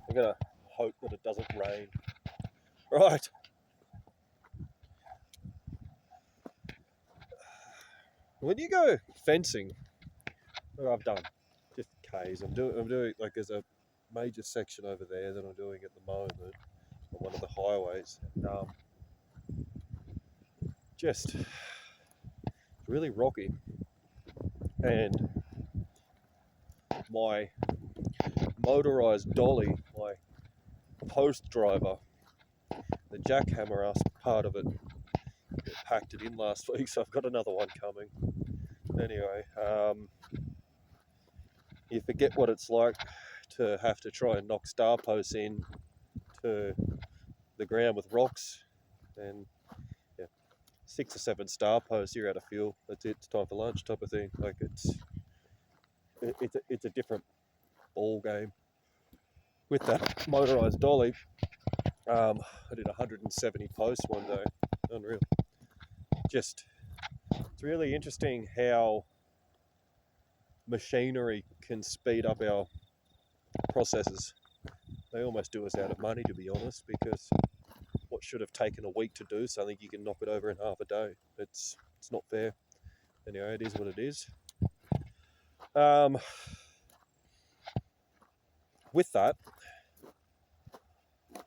I'm gonna hope that it doesn't rain. Right. When you go fencing, what I've done, just K's. I'm doing like there's a major section over there that I'm doing at the moment on one of the highways. Just really rocky, and my motorized dolly, my post driver, the jackhammer ass part of it, packed it in last week, so I've got another one coming. Anyway, you forget what it's like to have to try and knock star posts in to the ground with rocks, and yeah, 6 or 7 star posts, you're out of fuel. That's it. It's time for lunch, type of thing. Like it's a different ball game. With that motorized dolly, I did 170 posts one day. Unreal. Just, it's really interesting how machinery can speed up our processes. They almost do us out of money, to be honest, because what should have taken a week to do something, you can knock it over in half a day. It's not fair. Anyway, it is what it is. With that,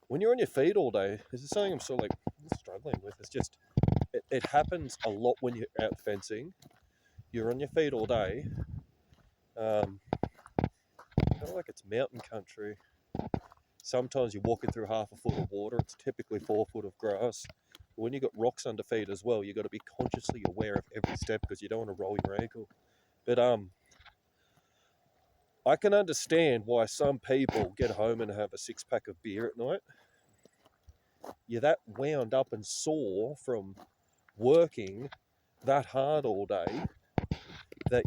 when you're on your feet all day, this is something I'm sort of like struggling with. It's just, it happens a lot when you're out fencing. You're on your feet all day. Kind of like it's mountain country. Sometimes you're walking through half a foot of water. It's typically 4 foot of grass. But when you've got rocks under feet as well, you've got to be consciously aware of every step because you don't want to roll your ankle. But I can understand why some people get home and have a 6-pack of beer at night. You're that wound up and sore from working that hard all day that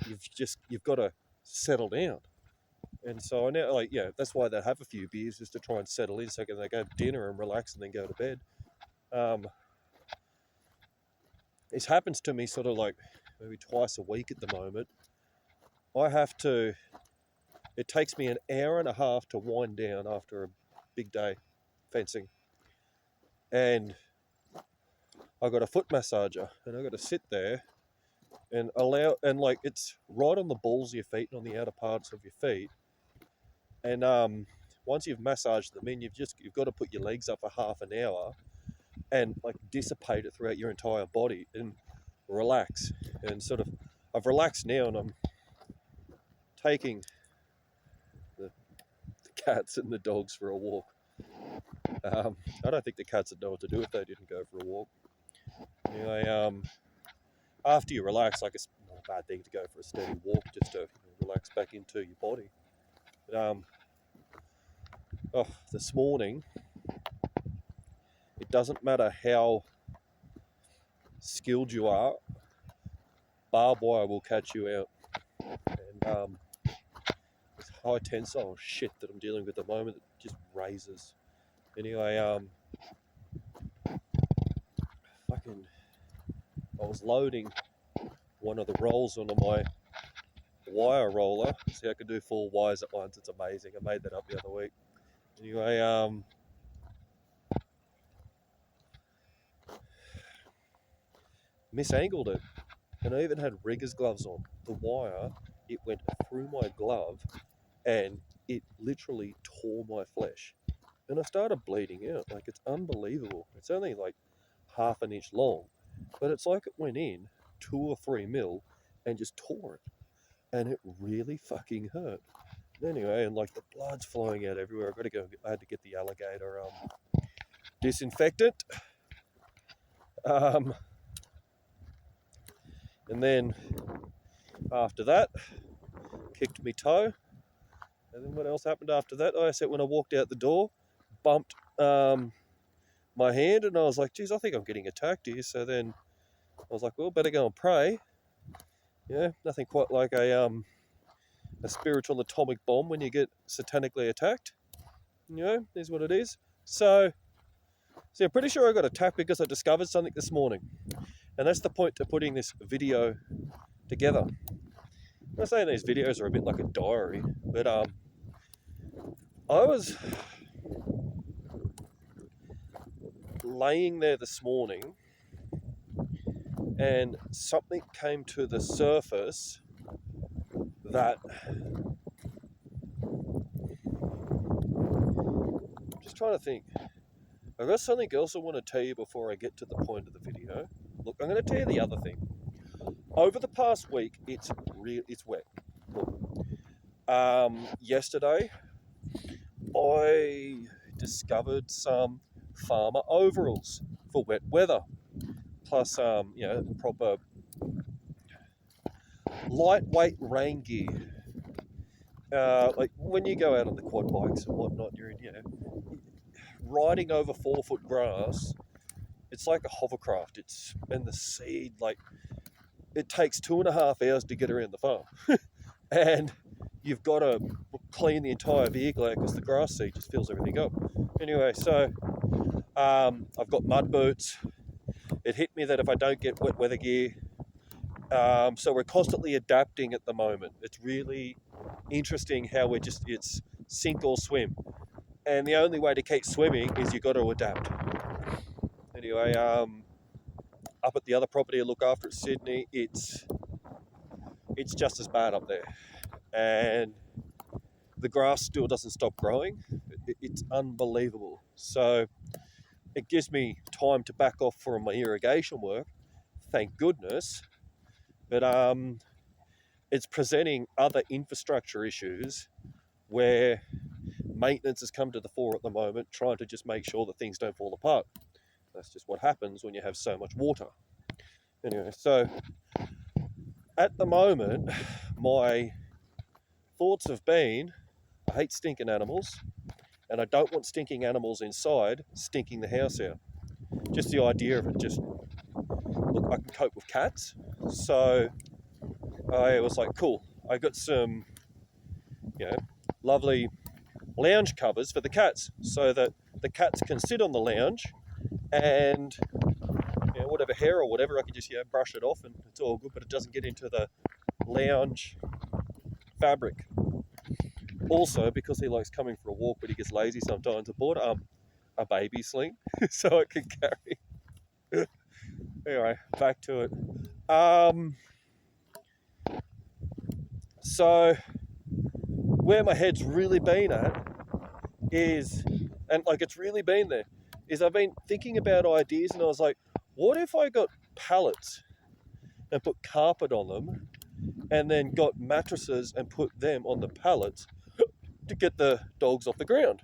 you've got to settle down. And so I now, like, yeah, that's why they have a few beers, just to try and settle in so they can have dinner and relax and then go to bed. It happens to me sort of like maybe twice a week at the moment. It takes me an hour and a half to wind down after a big day fencing. And I got a foot massager and I got to sit there and like it's right on the balls of your feet and on the outer parts of your feet. And once you've massaged them in, you've got to put your legs up for half an hour and like dissipate it throughout your entire body and relax. And sort of, I've relaxed now and I'm taking the cats and the dogs for a walk. I don't think the cats would know what to do if they didn't go for a walk. Anyway, after you relax, like it's not a bad thing to go for a steady walk just to relax back into your body. But, this morning, it doesn't matter how skilled you are, barbed wire will catch you out. And this high tensile shit that I'm dealing with at the moment, it just raises. Anyway, I was loading one of the rolls onto my wire roller. See, I could do 4 wires at once. It's amazing. I made that up the other week. Anyway, misangled it, and I even had rigger's gloves on. The wire, it went through my glove, and it literally tore my flesh. And I started bleeding out. Like, it's unbelievable. It's only like half an inch long, but it's like it went in 2 or 3 mil and just tore it. And it really fucking hurt. Anyway, and like the blood's flowing out everywhere. I had to get the alligator disinfectant. And then after that, kicked me toe. And then what else happened after that? I said when I walked out the door, bumped my hand, and I was like, geez, I think I'm getting attacked here. So then I was like, well, better go and pray. Yeah, nothing quite like a spiritual atomic bomb when you get satanically attacked. You know, is what it is. So I'm pretty sure I got attacked because I discovered something this morning. And that's the point to putting this video together. I'm saying these videos are a bit like a diary, but I was laying there this morning and something came to the surface that, I'm just trying to think. I've got something else I want to tell you before I get to the point of the video. Look, I'm going to tell you the other thing. Over the past week, it's wet. Look, yesterday, I discovered some farmer overalls for wet weather, plus proper lightweight rain gear. Like when you go out on the quad bikes and whatnot, you're riding over 4-foot grass. It's like a hovercraft. It's in the seed. Like it takes 2.5 hours to get around the farm, and you've got to clean the entire vehicle out because the grass seed just fills everything up. Anyway, so I've got mud boots. It hit me that if I don't get wet weather gear, so we're constantly adapting at the moment. It's really interesting how it's sink or swim. And the only way to keep swimming is you've got to adapt. Anyway, up at the other property I look after at Sydney, it's just as bad up there. And the grass still doesn't stop growing. It's unbelievable. So it gives me time to back off from my irrigation work, thank goodness. But it's presenting other infrastructure issues where maintenance has come to the fore at the moment, trying to just make sure that things don't fall apart. That's just what happens when you have so much water. Anyway, so at the moment, my thoughts have been, I hate stinking animals, and I don't want stinking animals inside stinking the house out. Just the idea of it, just, look, I can cope with cats. So I was like, cool, I got some, lovely lounge covers for the cats so that the cats can sit on the lounge and whatever hair or whatever, I can just brush it off and it's all good, but it doesn't get into the lounge fabric. Also, because he likes coming for a walk but he gets lazy sometimes, I bought a baby sling so I can carry. Anyway, back to it. So where my head's really been at is, and like it's really been there, is I've been thinking about ideas and I was like, what if I got pallets and put carpet on them and then got mattresses and put them on the pallets to get the dogs off the ground?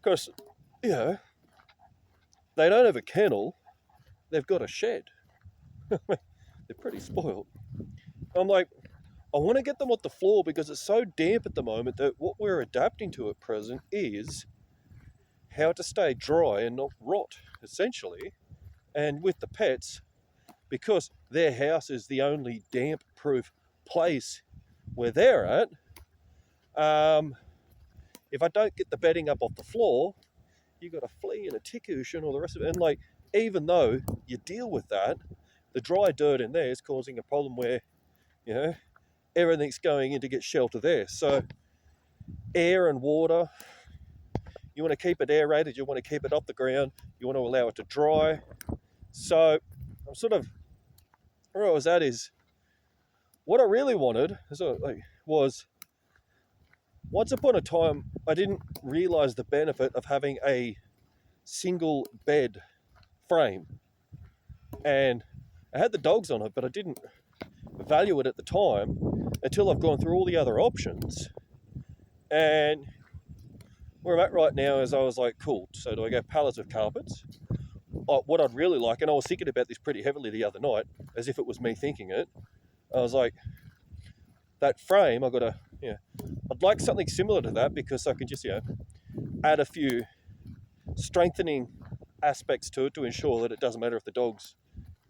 Because, they don't have a kennel, they've got a shed. They're pretty spoiled. I'm like, I want to get them off the floor because it's so damp at the moment that what we're adapting to at present is how to stay dry and not rot, essentially. And with the pets, because their house is the only damp-proof place where they're at, if I don't get the bedding up off the floor, you've got a flea and a tick cushion, all the rest of it. And like, even though you deal with that, the dry dirt in there is causing a problem where, everything's going in to get shelter there. So air and water, you want to keep it aerated, you want to keep it off the ground, you want to allow it to dry. So I'm sort of, where I was at is, what I really wanted was, once upon a time, I didn't realize the benefit of having a single bed frame. And I had the dogs on it, but I didn't value it at the time until I've gone through all the other options. And where I'm at right now is I was like, cool, so do I go pallets of carpets? What I'd really like, and I was thinking about this pretty heavily the other night, as if it was me thinking it, I was like, that frame, I'd like something similar to that because I can just, add a few strengthening aspects to it to ensure that it doesn't matter if the dogs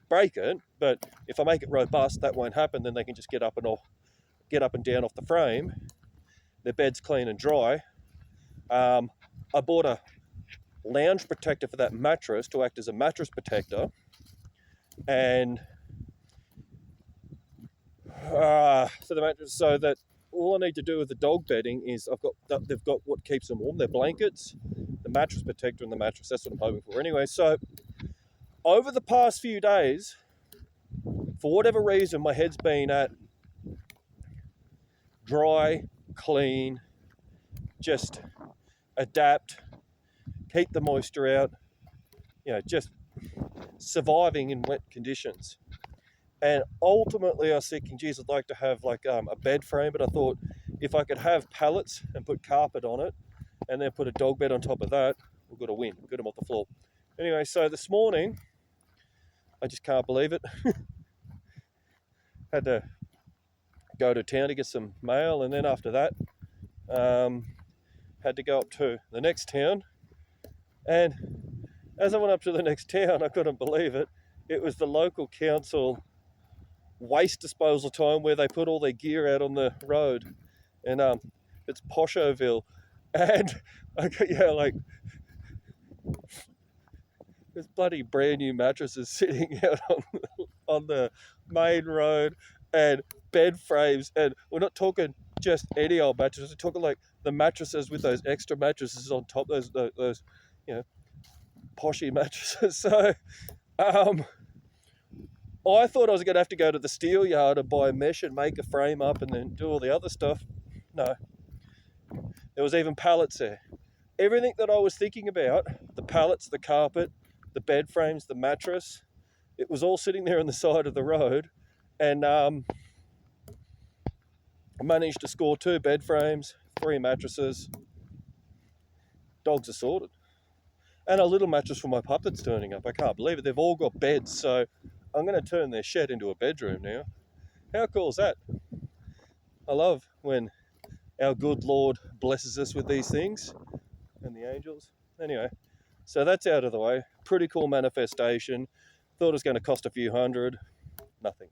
break it, but if I make it robust, that won't happen. Then they can just get up and down off the frame. Their bed's clean and dry. I bought a lounge protector for that mattress to act as a mattress protector, and for the mattress, so that all I need to do with the dog bedding is they've got what keeps them warm, their blankets, the mattress protector and the mattress. That's what I'm hoping for. Anyway, so over the past few days, for whatever reason, my head's been at dry, clean, just adapt, keep the moisture out, just surviving in wet conditions. And ultimately I was thinking, geez, I'd like to have like a bed frame, but I thought if I could have pallets and put carpet on it and then put a dog bed on top of that, we've got a win, get them off the floor. Anyway, so this morning, I just can't believe it, had to go to town to get some mail, and then after that, had to go up to the next town. And as I went up to the next town, I couldn't believe it. It was the local council waste disposal time where they put all their gear out on the road. And it's Poshoville. And I got, like, there's bloody brand new mattresses sitting out on the main road, and bed frames. And we're not talking just any old mattresses. We're talking like the mattresses with those extra mattresses on top, those poshy mattresses. So I thought I was going to have to go to the steel yard and buy mesh and make a frame up and then do all the other stuff. No. There was even pallets there. Everything that I was thinking about, the pallets, the carpet, the bed frames, the mattress, it was all sitting there on the side of the road. And I managed to score 2 bed frames, 3 mattresses. Dogs are sorted. And a little mattress for my pup that's turning up. I can't believe it. They've all got beds, so I'm going to turn their shed into a bedroom now. How cool is that? I love when our good Lord blesses us with these things, and the angels. Anyway, so that's out of the way. Pretty cool manifestation. Thought it was going to cost a few hundred. Nothing.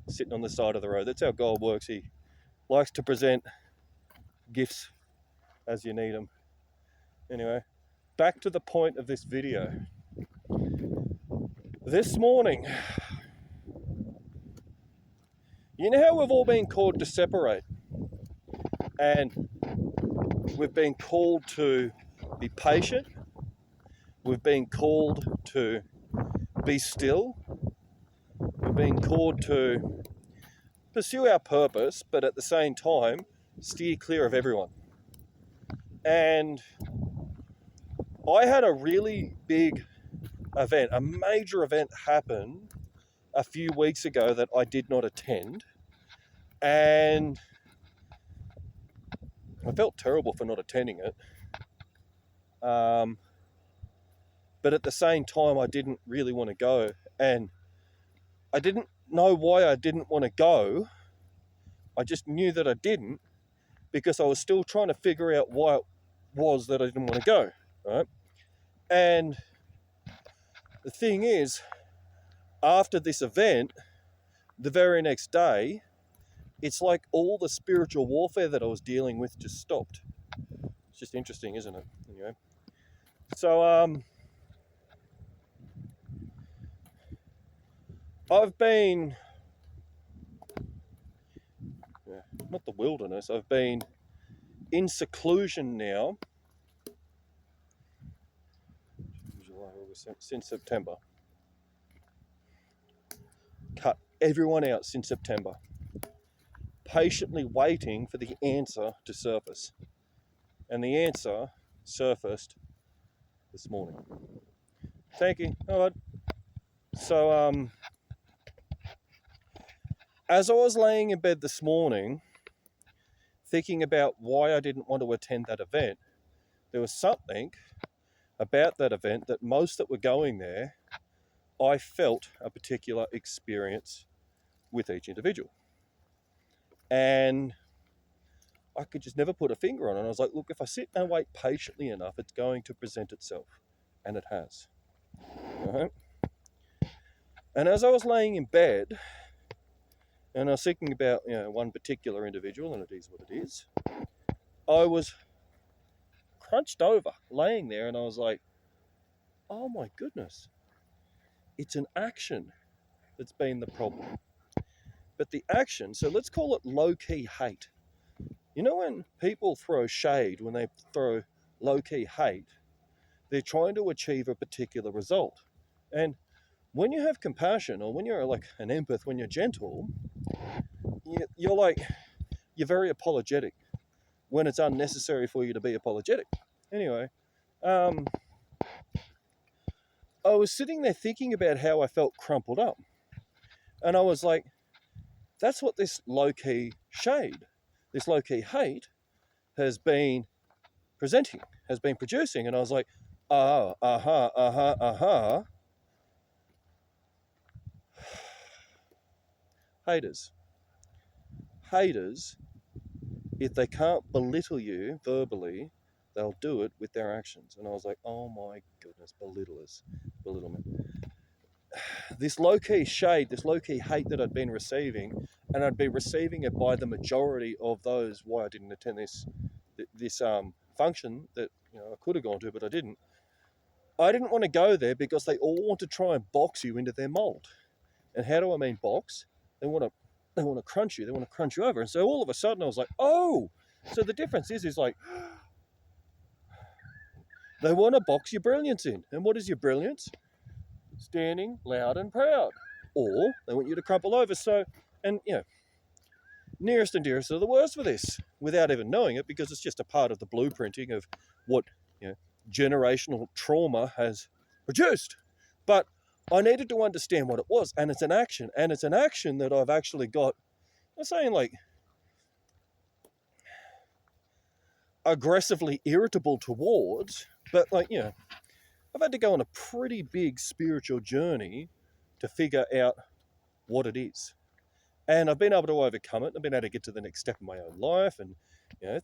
Sitting on the side of the road. That's how God works. He likes to present gifts as you need them. Anyway, back to the point of this video. This morning, you know how we've all been called to separate, and we've been called to be patient, we've been called to be still, we've been called to pursue our purpose, but at the same time steer clear of everyone. And I had a really big event, a major event happen a few weeks ago that I did not attend, and I felt terrible for not attending it. But at the same time, I didn't really want to go, and I didn't know why I didn't want to go. I just knew that I didn't, because I was still trying to figure out why it was that I didn't want to go, right? And the thing is, after this event, the very next day, it's like all the spiritual warfare that I was dealing with just stopped. It's just interesting, isn't it? Anyway, so I've been, not the wilderness, I've been in seclusion now since September. Cut everyone out since September. Patiently waiting for the answer to surface. And the answer surfaced this morning. Thank you. All right. So, as I was laying in bed this morning, thinking about why I didn't want to attend that event, there was something about that event that most that were going there, I felt a particular experience with each individual. And I could just never put a finger on it. I was like, look, if I sit and wait patiently enough, it's going to present itself. And it has. Right? And as I was laying in bed, and I was thinking about one particular individual, and it is what it is, I was crunched over, laying there, and I was like, oh my goodness, it's an action that's been the problem. but the action, so let's call it low-key hate. You know when people throw shade, when they throw low-key hate, they're trying to achieve a particular result. And when you have compassion, or when you're like an empath, when you're gentle, you're very apologetic when it's unnecessary for you to be apologetic. Anyway, I was sitting there thinking about how I felt crumpled up. And I was like, that's what this low-key shade, this low-key hate has been presenting, has been producing. And I was like, haters. Haters, if they can't belittle you verbally, they'll do it with their actions. And I was like, oh my goodness, belittlement. This low-key shade, this low-key hate that I'd been receiving, and I'd be receiving it by the majority of those why I didn't attend this function that I could have gone to, but I didn't. I didn't want to go there because they all want to try and box you into their mold. And how do I mean box? They want to crunch you. They want to crunch you over. And so all of a sudden I was like, oh, so the difference is like, they want to box your brilliance in. And what is your brilliance? Standing loud and proud. Or they want you to crumple over. So, and nearest and dearest are the worst for this, without even knowing it, because it's just a part of the blueprinting of what generational trauma has produced. But I needed to understand what it was, and it's an action, that I've actually got, I'm saying like aggressively irritable towards, but I've had to go on a pretty big spiritual journey to figure out what it is. And I've been able to overcome it. I've been able to get to the next step in my own life, and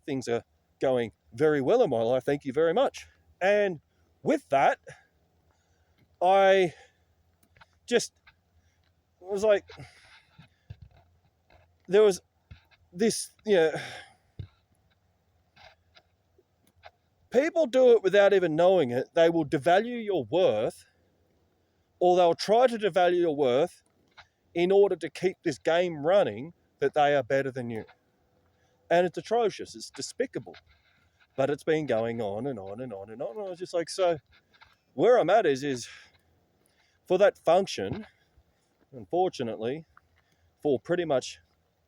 things are going very well in my life. Thank you very much. And with that, I just was like, there was this, people do it without even knowing it. They will devalue your worth, or they'll try to devalue your worth in order to keep this game running that they are better than you. And it's atrocious. It's despicable. But it's been going on and on and on and on. And I was just like, so where I'm at is for that function, unfortunately, for pretty much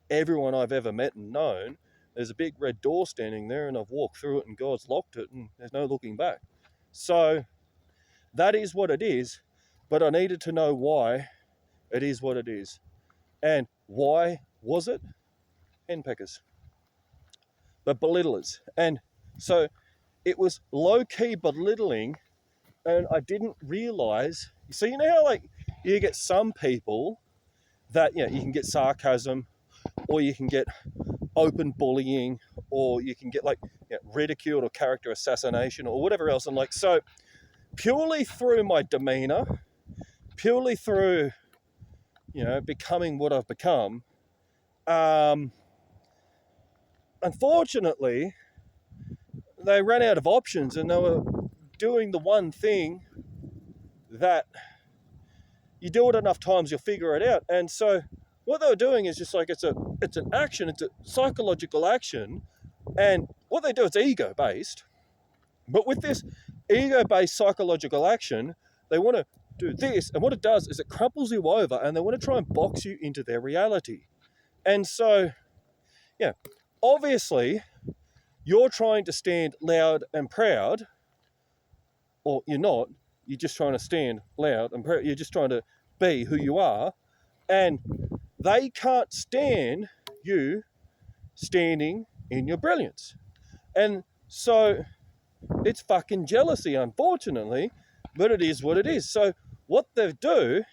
everyone I've ever met and known, there's a big red door standing there, and I've walked through it and God's locked it and there's no looking back. So that is what it is, but I needed to know why it is what it is. And why was it? Henpeckers. But belittlers. And so it was low-key belittling, and I didn't realize. So you know how you get some people that you can get sarcasm, or you can get open bullying, or you can get ridiculed or character assassination or whatever else. And so purely through my demeanor, purely through becoming what I've become, unfortunately, they ran out of options, and they were doing the one thing that you do it enough times, you'll figure it out. And so what they were doing is just it's an action, it's a psychological action. And what they do, it's ego-based. But with this ego-based psychological action, they want to do this. And what it does is it crumples you over, and they want to try and box you into their reality. And so, obviously, you're trying to stand loud and proud, or you're not. You're just trying to stand loud and proud. You're just trying to be who you are. And they can't stand you standing in your brilliance. And so it's fucking jealousy, unfortunately, but it is what it is. So what they do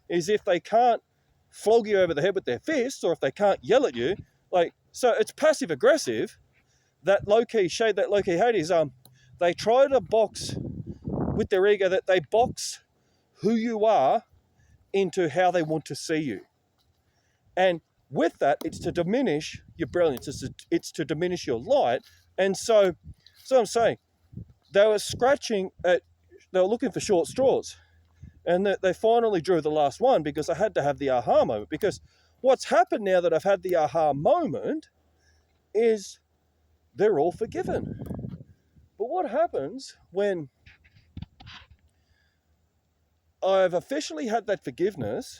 is, if they can't flog you over the head with their fists, or if they can't yell at you, so it's passive aggressive. That low-key shade, that low-key hate is, they try to box with their ego, that they box who you are into how they want to see you. And with that, it's to diminish your brilliance. It's to diminish your light. And so I'm saying, they were looking for short straws. And they finally drew the last one, because I had to have the aha moment. Because what's happened now that I've had the aha moment is they're all forgiven. But what happens when I've officially had that forgiveness?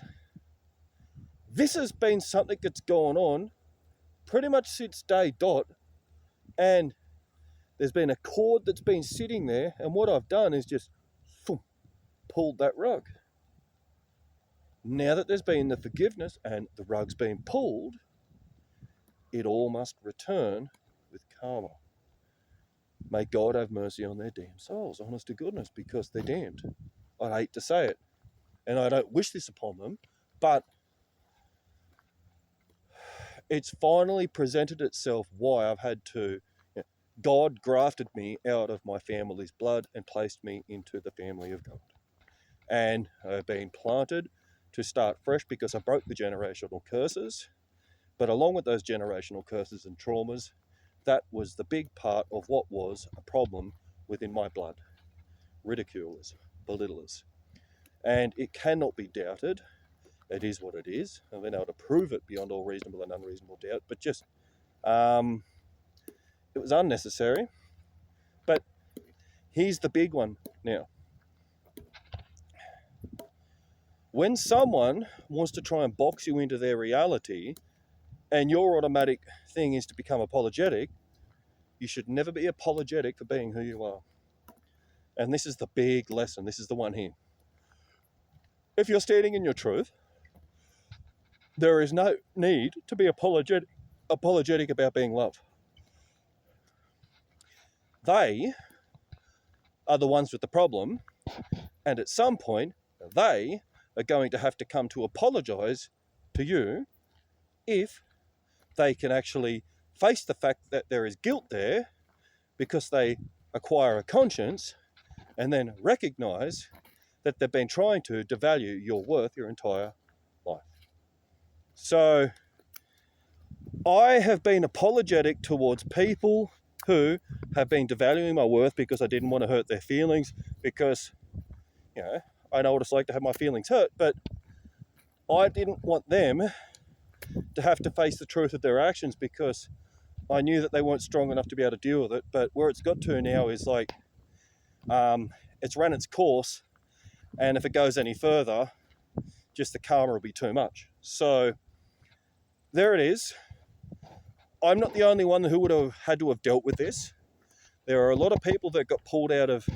This has been something that's gone on pretty much since day dot, and there's been a cord that's been sitting there, and what I've done is just pulled that rug. Now that there's been the forgiveness and the rug's been pulled, it all must return with karma. May God have mercy on their damned souls, honest to goodness, because they're damned. I hate to say it, and I don't wish this upon them, but it's finally presented itself why I've had to. God grafted me out of my family's blood and placed me into the family of God. And I've been planted to start fresh because I broke the generational curses. But along with those generational curses and traumas, that was the big part of what was a problem within my blood. Ridiculers, belittlers. And it cannot be doubted. It is what it is. I've been able to prove it beyond all reasonable and unreasonable doubt, but just, it was unnecessary. But here's the big one now. When someone wants to try and box you into their reality, and your automatic thing is to become apologetic, you should never be apologetic for being who you are. And this is the big lesson. This is the one here. If you're standing in your truth, there is no need to be apologetic about being loved. They are the ones with the problem, and at some point, they are going to have to come to apologize to you if they can actually face the fact that there is guilt there, because they acquire a conscience and then recognize that they've been trying to devalue your worth your entire life. So I have been apologetic towards people who have been devaluing my worth because I didn't want to hurt their feelings, because, I know what it's like to have my feelings hurt, but I didn't want them to have to face the truth of their actions, because I knew that they weren't strong enough to be able to deal with it. But where it's got to now is like, it's run its course, and if it goes any further, just the karma will be too much. So there it is. I'm not the only one who would have had to have dealt with this. There are a lot of people that got pulled out of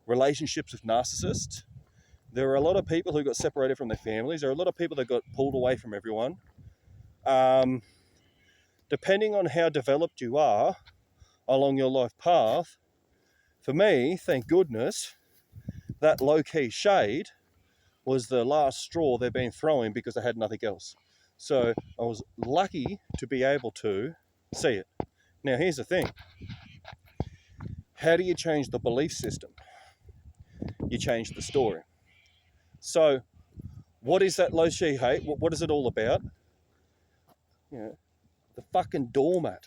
relationships with narcissists. There are a lot of people who got separated from their families. There are a lot of people that got pulled away from everyone. Depending on how developed you are along your life path, for me, thank goodness, that low-key shade was the last straw they've been throwing, because I had nothing else. So I was lucky to be able to see it. Now, here's the thing. How do you change the belief system? You change the story. So what is that low-key hate? What is it all about? The fucking doormat.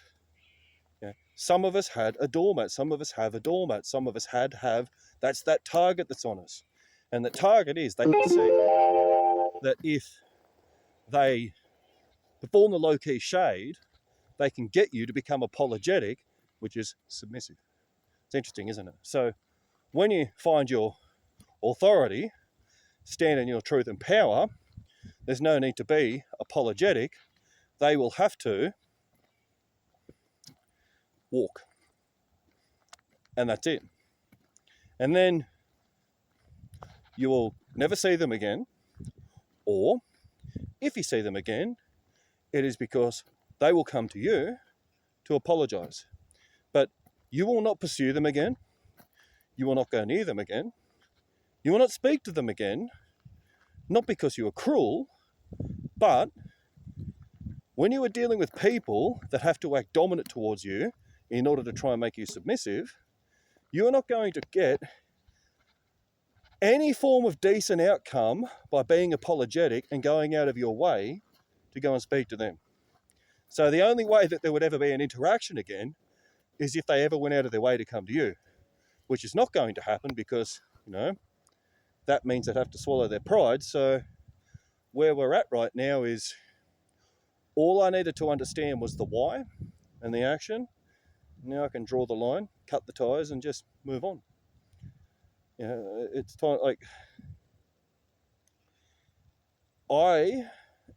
Some of us had a doormat. Some of us have a doormat. Some of us have. That's that target that's on us. And the target is, they can see that if they perform the low-key shade, they can get you to become apologetic, which is submissive. It's interesting, isn't it? So when you find your authority, stand in your truth and power, there's no need to be apologetic. They will have to walk. And that's it. And then you will never see them again. Or if you see them again, it is because they will come to you to apologize. But you will not pursue them again. You will not go near them again. You will not speak to them again. Not because you are cruel, but when you are dealing with people that have to act dominant towards you in order to try and make you submissive, you are not going to get any form of decent outcome by being apologetic and going out of your way to go and speak to them. So the only way that there would ever be an interaction again is if they ever went out of their way to come to you, which is not going to happen, because, that means they'd have to swallow their pride. So where we're at right now is All I needed to understand was the why and the action. Now I can draw the line, cut the ties, and just move on. You know, it's time. Like I,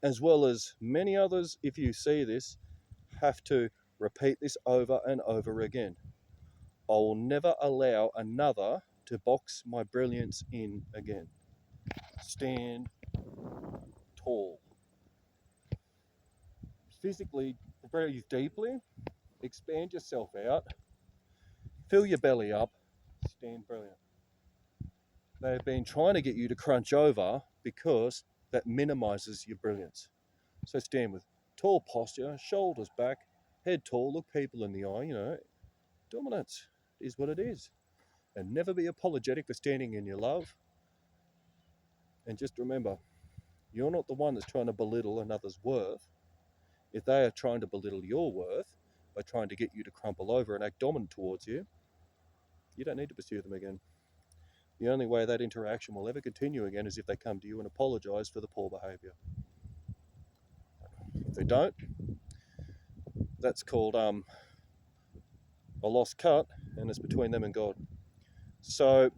as well as many others, if you see this, have to repeat this over and over again. I will never allow another to box my brilliance in again. Stand tall. Physically, breathe deeply, expand yourself out, fill your belly up, stand brilliant. They've been trying to get you to crunch over because that minimizes your brilliance. So stand with tall posture, shoulders back, head tall, look people in the eye, dominance is what it is. And never be apologetic for standing in your love. And just remember, you're not the one that's trying to belittle another's worth. If they are trying to belittle your worth by trying to get you to crumple over and act dominant towards you, you don't need to pursue them again. The only way that interaction will ever continue again is if they come to you and apologize for the poor behavior. If they don't, that's called a lost cut, and it's between them and God. So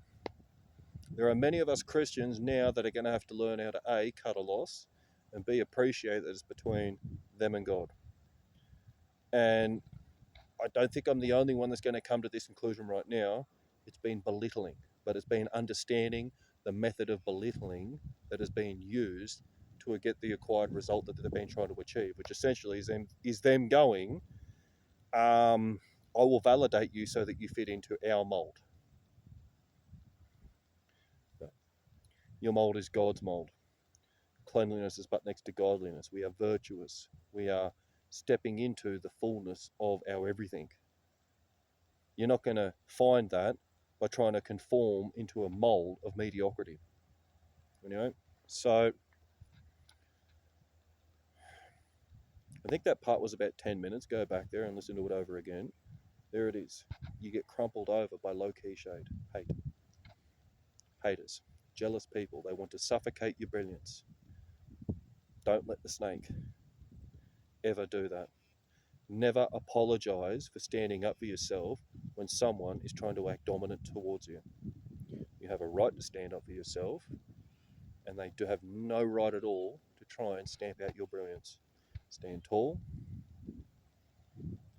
there are many of us Christians now that are going to have to learn how to A, cut a loss, and B, appreciate that it's between them and God. And I don't think I'm the only one that's going to come to this conclusion right now. It's been belittling, but it's been understanding the method of belittling that has been used to get the acquired result that they've been trying to achieve, which essentially is them going, I will validate you so that you fit into our mold. Your mold is God's mold. Cleanliness is but next to godliness. We are virtuous. We are stepping into the fullness of our everything. You're not going to find that by trying to conform into a mold of mediocrity. So I think that part was about 10 minutes. Go back there and listen to it over again. There it is. You get crumpled over by low-key shade. Hate. Haters. Jealous people. They want to suffocate your brilliance. Don't let the snake ever do that. Never apologize for standing up for yourself when someone is trying to act dominant towards you. You have a right to stand up for yourself, and they do have no right at all to try and stamp out your brilliance. Stand tall,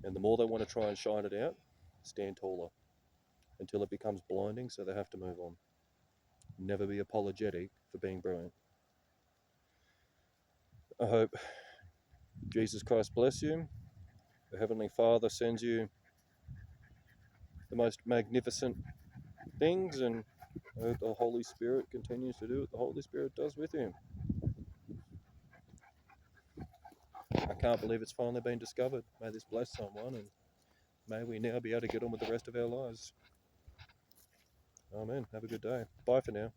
and the more they want to try and shine it out, stand taller until it becomes blinding, so they have to move on. Never be apologetic for being brilliant. I hope Jesus Christ bless you. The Heavenly Father sends you the most magnificent things, and I hope the Holy Spirit continues to do what the Holy Spirit does with you. I can't believe it's finally been discovered. May this bless someone, and may we now be able to get on with the rest of our lives. Amen. Have a good day. Bye for now.